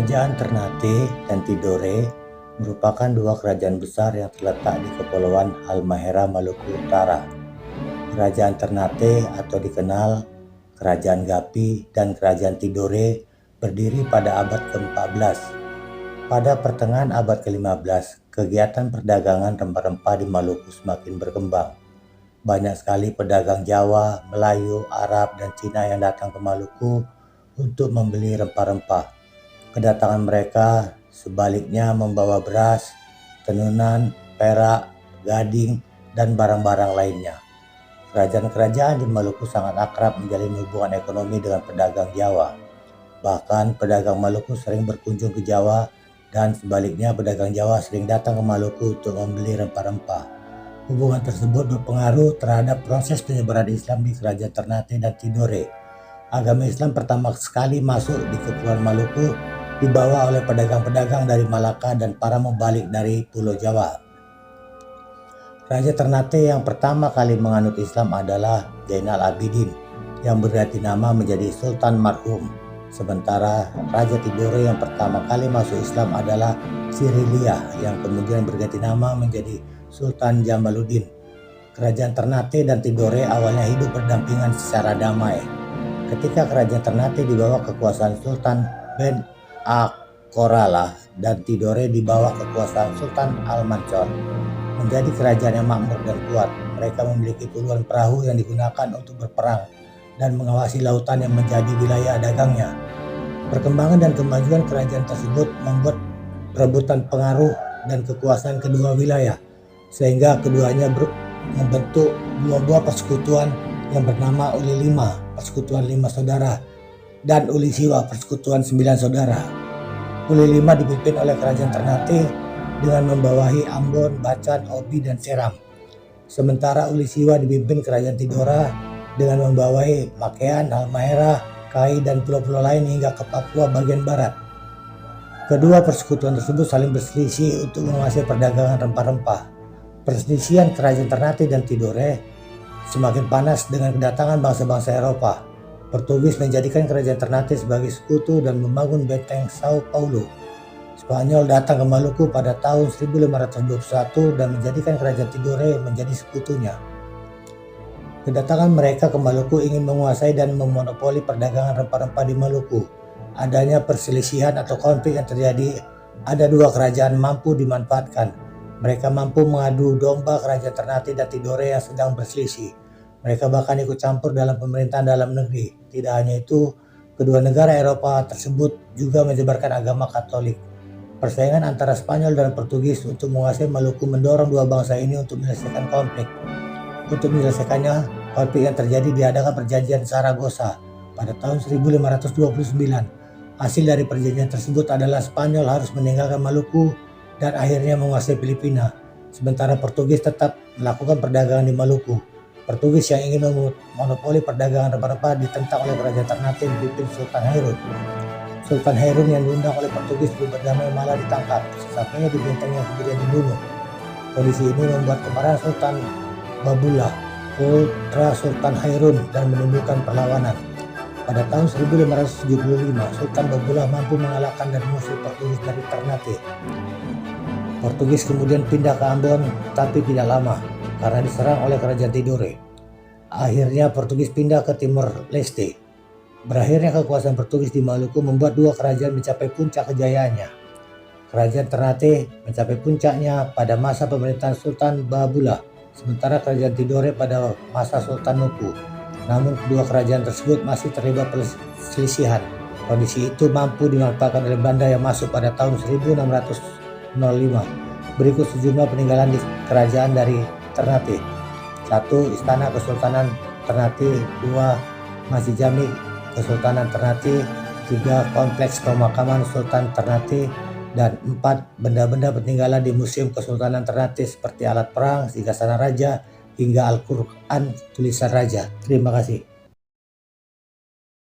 Kerajaan Ternate dan Tidore merupakan dua kerajaan besar yang terletak di Kepulauan Halmahera, Maluku Utara. Kerajaan Ternate atau dikenal Kerajaan Gapi dan Kerajaan Tidore berdiri pada abad ke-14. Pada pertengahan abad ke-15, kegiatan perdagangan rempah-rempah di Maluku semakin berkembang. Banyak sekali pedagang Jawa, Melayu, Arab, dan Cina yang datang ke Maluku untuk membeli rempah-rempah. Kedatangan mereka sebaliknya membawa beras, tenunan, perak, gading, dan barang-barang lainnya. Kerajaan-kerajaan di Maluku sangat akrab menjalin hubungan ekonomi dengan pedagang Jawa. Bahkan pedagang Maluku sering berkunjung ke Jawa dan sebaliknya pedagang Jawa sering datang ke Maluku untuk membeli rempah-rempah. Hubungan tersebut berpengaruh terhadap proses penyebaran Islam di Kerajaan Ternate dan Tidore. Agama Islam pertama sekali masuk di Kepulauan Maluku dibawa oleh pedagang-pedagang dari Malaka dan para mubalik dari Pulau Jawa. Raja Ternate yang pertama kali menganut Islam adalah Zainal Abidin yang berganti nama menjadi Sultan Marhum. Sementara Raja Tidore yang pertama kali masuk Islam adalah Sirilia yang kemudian berganti nama menjadi Sultan Jamaluddin. Kerajaan Ternate dan Tidore awalnya hidup berdampingan secara damai. Ketika Kerajaan Ternate di bawah kekuasaan Sultan Ben Akoralah dan Tidore di bawah kekuasaan Sultan Al-Mansur, menjadi kerajaan yang makmur dan kuat. Mereka memiliki puluhan perahu yang digunakan untuk berperang dan mengawasi lautan yang menjadi wilayah dagangnya. Perkembangan dan kemajuan kerajaan tersebut membuat perebutan pengaruh dan kekuasaan kedua wilayah, sehingga keduanya membentuk dua buah persekutuan yang bernama Uli Lima, Persekutuan Lima Saudara, dan Uli Siwa, Persekutuan 9 Saudara. Uli Lima dipimpin oleh Kerajaan Ternate dengan membawahi Ambon, Bacan, Obi, dan Seram. Sementara Uli Siwa dipimpin Kerajaan Tidore dengan membawahi Makean, Halmahera, Kai, dan pulau-pulau lain hingga ke Papua bagian barat. Kedua persekutuan tersebut saling berselisih untuk menguasai perdagangan rempah-rempah. Perselisihan Kerajaan Ternate dan Tidore semakin panas dengan kedatangan bangsa-bangsa Eropa. Portugis menjadikan Kerajaan Ternate sebagai sekutu dan membangun benteng Sao Paulo. Spanyol datang ke Maluku pada tahun 1521 dan menjadikan Kerajaan Tidore menjadi sekutunya. Kedatangan mereka ke Maluku ingin menguasai dan memonopoli perdagangan rempah-rempah di Maluku. Adanya perselisihan atau konflik yang terjadi, ada dua kerajaan mampu dimanfaatkan. Mereka mampu mengadu domba Kerajaan Ternate dan Tidore yang sedang berselisih. Mereka bahkan ikut campur dalam pemerintahan dalam negeri. Tidak hanya itu, kedua negara Eropa tersebut juga menyebarkan agama Katolik. Persaingan antara Spanyol dan Portugis untuk menguasai Maluku mendorong dua bangsa ini untuk menyelesaikan konflik. Untuk menyelesaikannya, konflik yang terjadi diadakan perjanjian Zaragoza pada tahun 1529. Hasil dari perjanjian tersebut adalah Spanyol harus meninggalkan Maluku dan akhirnya menguasai Filipina. Sementara Portugis tetap melakukan perdagangan di Maluku. Portugis yang ingin memonopoli perdagangan rempah-rempah ditentang oleh Kerajaan Ternate dipimpin Sultan Hairun. Sultan Hairun yang diundang oleh Portugis belum berdamai malah ditangkap. Sesampainya di benteng yang kemudian dibunuh. Kondisi ini membuat kemarahan Sultan Babullah, putra Sultan Hairun, dan menimbulkan perlawanan. Pada tahun 1575, Sultan Babullah mampu mengalahkan dan mengusir Portugis dari Ternate. Portugis kemudian pindah ke Ambon, tapi tidak lama karena diserang oleh Kerajaan Tidore. Akhirnya Portugis pindah ke Timor Leste. Berakhirnya kekuasaan Portugis di Maluku membuat dua kerajaan mencapai puncak kejayaannya. Kerajaan Ternate mencapai puncaknya pada masa pemerintahan Sultan Babullah, sementara Kerajaan Tidore pada masa Sultan Nuku. Namun kedua kerajaan tersebut masih terlibat perselisihan. Kondisi itu mampu dimanfaatkan oleh Belanda yang masuk pada tahun 1605. Berikut sejumlah peninggalan di kerajaan dari Ternate. 1. Istana Kesultanan Ternate. 2. Masjid Jami Kesultanan Ternate. 3. Kompleks pemakaman Sultan Ternate. Dan 4. Benda-benda peninggalan di Museum Kesultanan Ternate seperti alat perang, singgasana raja, hingga Al-Quran tulisan raja. Terima kasih.